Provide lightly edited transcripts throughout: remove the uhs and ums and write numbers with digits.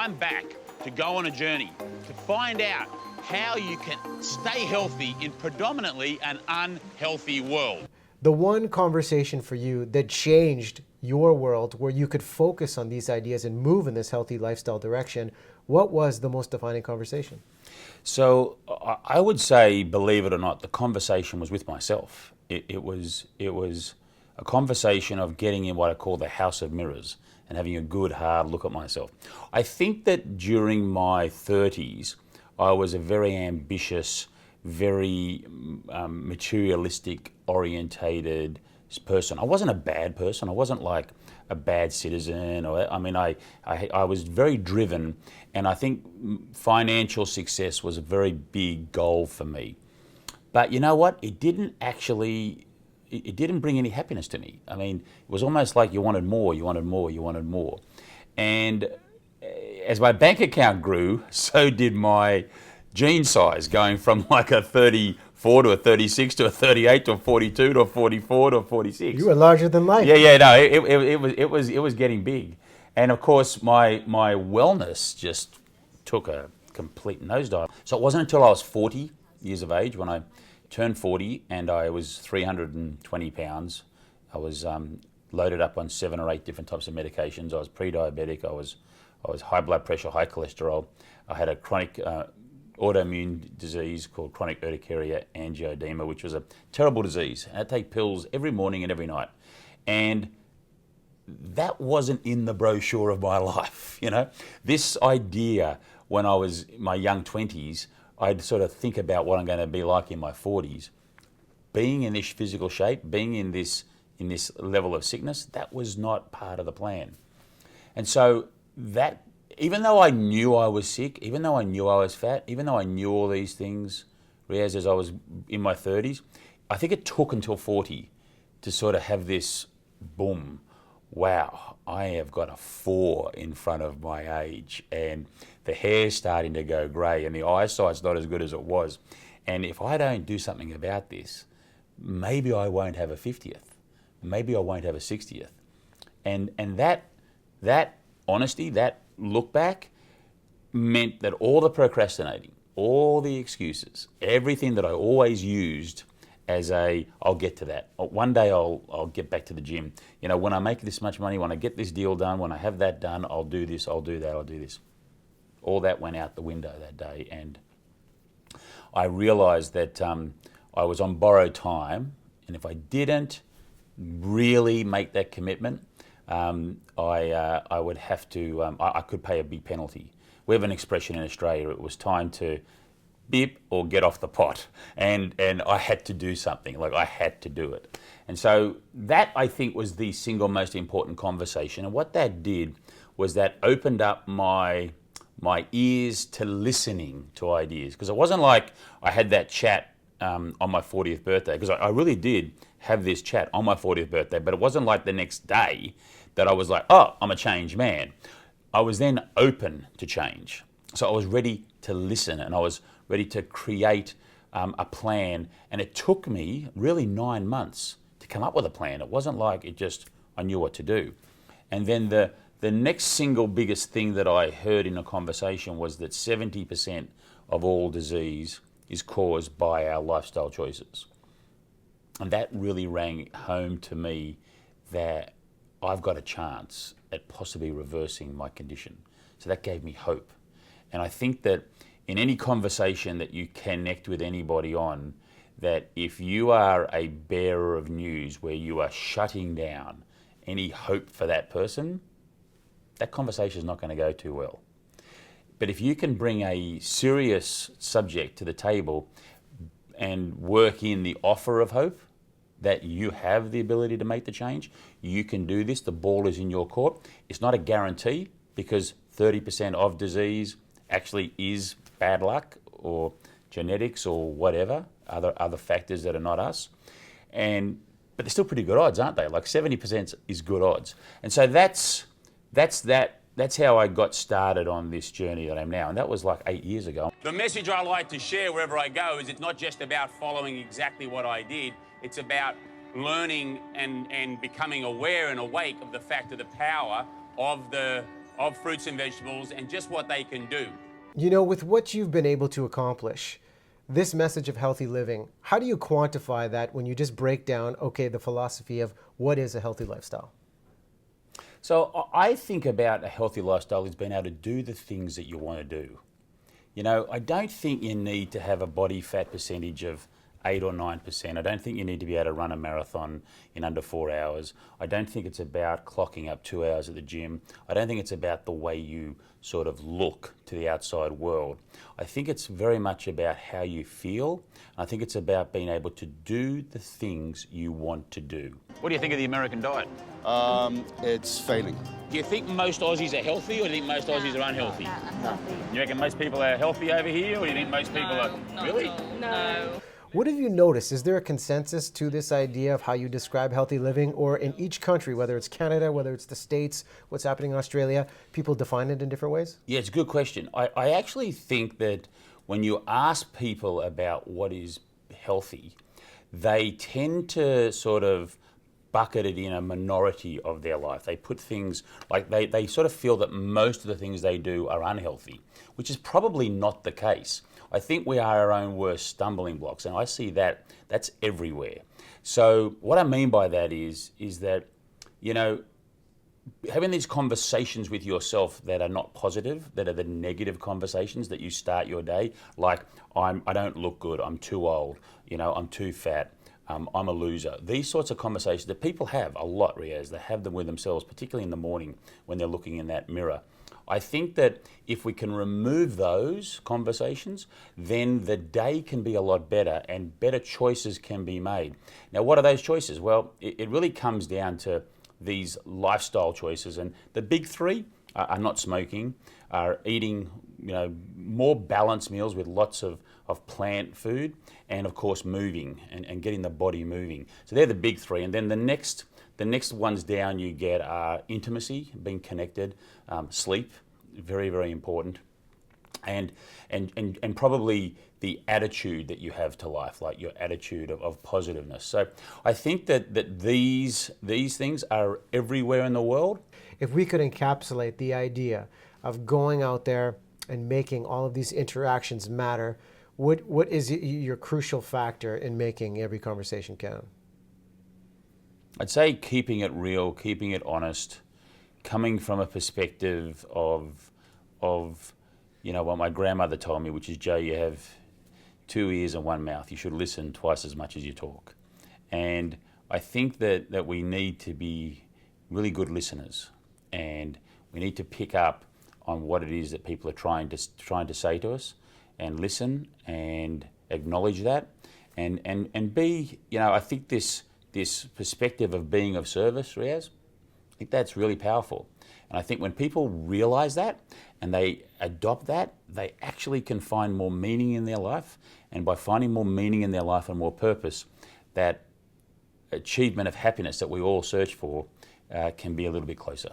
I'm back to go on a journey to find out how you can stay healthy in predominantly an unhealthy world. The one conversation for you that changed your world, where you could focus on these ideas and move in this healthy lifestyle direction, what was the most defining conversation? So I would say, believe it or not, the conversation was with myself. It was a conversation of getting in what I call the house of mirrors and having a good hard look at myself. I think that during my 30s, I was a very ambitious, very materialistic orientated person. I wasn't a bad person. I wasn't like a bad citizen. I was very driven, and I think financial success was a very big goal for me. But you know what? It didn't bring any happiness to me. I mean, it was almost like you wanted more, you wanted more, you wanted more. And as my bank account grew, so did my gene size, going from like a 34 to a 36 to a 38 to a 42 to a 44 to a 46. You were larger than life. No, it was getting big. And of course, my wellness just took a complete nosedive. So it wasn't until I was 40 years of age, when I turned 40 and I was 320 pounds. I was loaded up on 7 or 8 different types of medications. I was pre-diabetic. I was high blood pressure, high cholesterol. I had a chronic autoimmune disease called chronic urticaria angioedema, which was a terrible disease. I had to take pills every morning and every night. And that wasn't in the brochure of my life, you know. This idea, when I was in my young 20s, I'd sort of think about what I'm going to be like in my 40s. Being in this physical shape, being in this level of sickness, that was not part of the plan. And so that, even though I knew I was sick, even though I knew I was fat, even though I knew all these things, Riaz, as I was in my 30s, I think it took until 40 to sort of have this boom. Wow, I have got a 4 in front of my age, and the hair's starting to go grey, and the eyesight's not as good as it was. And if I don't do something about this, maybe I won't have a 50th. Maybe I won't have a 60th. And that honesty, that look back, meant that all the procrastinating, all the excuses, everything that I always used as I'll get to that. One day I'll get back to the gym. You know, when I make this much money, when I get this deal done, when I have that done, I'll do this, I'll do that, I'll do this. All that went out the window that day, and I realized that I was on borrowed time, and if I didn't really make that commitment, I would have to, I could pay a big penalty. We have an expression in Australia, it was time to bip or get off the pot, and I had to do something, like I had to do it. And so that, I think, was the single most important conversation, and what that did was that opened up my ears to listening to ideas, because it wasn't like I had that chat on my 40th birthday, because I really did have this chat on my 40th birthday, but it wasn't like the next day that I was like, oh, I'm a changed man. I was then open to change. So I was ready to listen, and I was ready to create a plan. And it took me really 9 months to come up with a plan. It wasn't like I knew what to do. And then the next single biggest thing that I heard in a conversation was that 70% of all disease is caused by our lifestyle choices. And that really rang home to me that I've got a chance at possibly reversing my condition. So that gave me hope. And I think that in any conversation that you connect with anybody on, that if you are a bearer of news where you are shutting down any hope for that person, that conversation is not going to go too well. But if you can bring a serious subject to the table and work in the offer of hope, that you have the ability to make the change, you can do this, the ball is in your court. It's not a guarantee, because 30% of disease actually is bad luck or genetics or whatever, other factors that are not us. But they're still pretty good odds, aren't they? Like 70% is good odds. And so that's how I got started on this journey that I'm now. And that was like 8 years ago. The message I like to share wherever I go is it's not just about following exactly what I did. It's about learning and becoming aware and awake of the fact of the power of the of fruits and vegetables and just what they can do. You know, with what you've been able to accomplish, this message of healthy living, how do you quantify that when you just break down, okay, the philosophy of what is a healthy lifestyle? So I think about a healthy lifestyle is being able to do the things that you want to do. You know, I don't think you need to have a body fat percentage of 8 or 9%. I don't think you need to be able to run a marathon in under 4 hours. I don't think it's about clocking up 2 hours at the gym. I don't think it's about the way you sort of look to the outside world. I think it's very much about how you feel. I think it's about being able to do the things you want to do. What do you think of the American diet? It's failing. Do you think most Aussies are healthy, or do you think most Aussies are unhealthy? No. You reckon most people are healthy over here, or do you think most people are... Really? No. What have you noticed? Is there a consensus to this idea of how you describe healthy living? Or in each country, whether it's Canada, whether it's the States, what's happening in Australia, people define it in different ways? Yeah, it's a good question. I actually think that when you ask people about what is healthy, they tend to sort of bucket it in a minority of their life. They put things, like they sort of feel that most of the things they do are unhealthy, which is probably not the case. I think we are our own worst stumbling blocks, and I see that's everywhere. So what I mean by that is that, you know, having these conversations with yourself that are not positive, that are the negative conversations that you start your day, like I don't look good, I'm too old, you know, I'm too fat, I'm a loser. These sorts of conversations that people have a lot, Riaz, they have them with themselves, particularly in the morning when they're looking in that mirror. I think that if we can remove those conversations, then the day can be a lot better and better choices can be made. Now, what are those choices? Well, it really comes down to these lifestyle choices, and the big three are not smoking, are eating, you know, more balanced meals with lots of plant food, and of course moving and getting the body moving. So they're the big three, and then the next ones down you get are intimacy, being connected, sleep, very, very important, and probably the attitude that you have to life, like your attitude of positiveness. So I think that these things are everywhere in the world. If we could encapsulate the idea of going out there and making all of these interactions matter, what is your crucial factor in making every conversation count? I'd say keeping it real, keeping it honest, coming from a perspective of you know, what my grandmother told me, which is, Joe, you have 2 ears and 1 mouth. You should listen twice as much as you talk. And I think that we need to be really good listeners, and we need to pick up on what it is that people are trying to say to us, and listen and acknowledge that, and be, you know, I think this perspective of being of service, Riaz, I think that's really powerful. And I think when people realize that and they adopt that, they actually can find more meaning in their life. And by finding more meaning in their life and more purpose, that achievement of happiness that we all search for can be a little bit closer.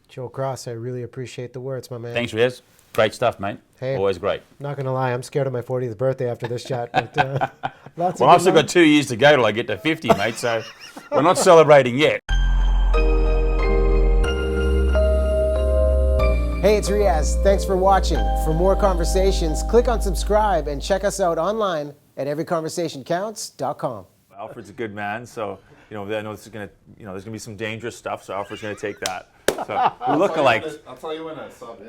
Joe Cross, I really appreciate the words, my man. Thanks, Riaz. Great stuff, mate. Hey, always great. Not going to lie, I'm scared of my 40th birthday after this chat. But, lots Well, of I've still got 2 years to go till I get to 50, mate, so we're not celebrating yet. Hey, it's Riaz. Thanks for watching. For more conversations, click on subscribe and check us out online at everyconversationcounts.com. Alfred's a good man, so I know this is gonna, there's gonna be some dangerous stuff. So Alfred's gonna take that. So we look alike. I'll tell you when I saw this.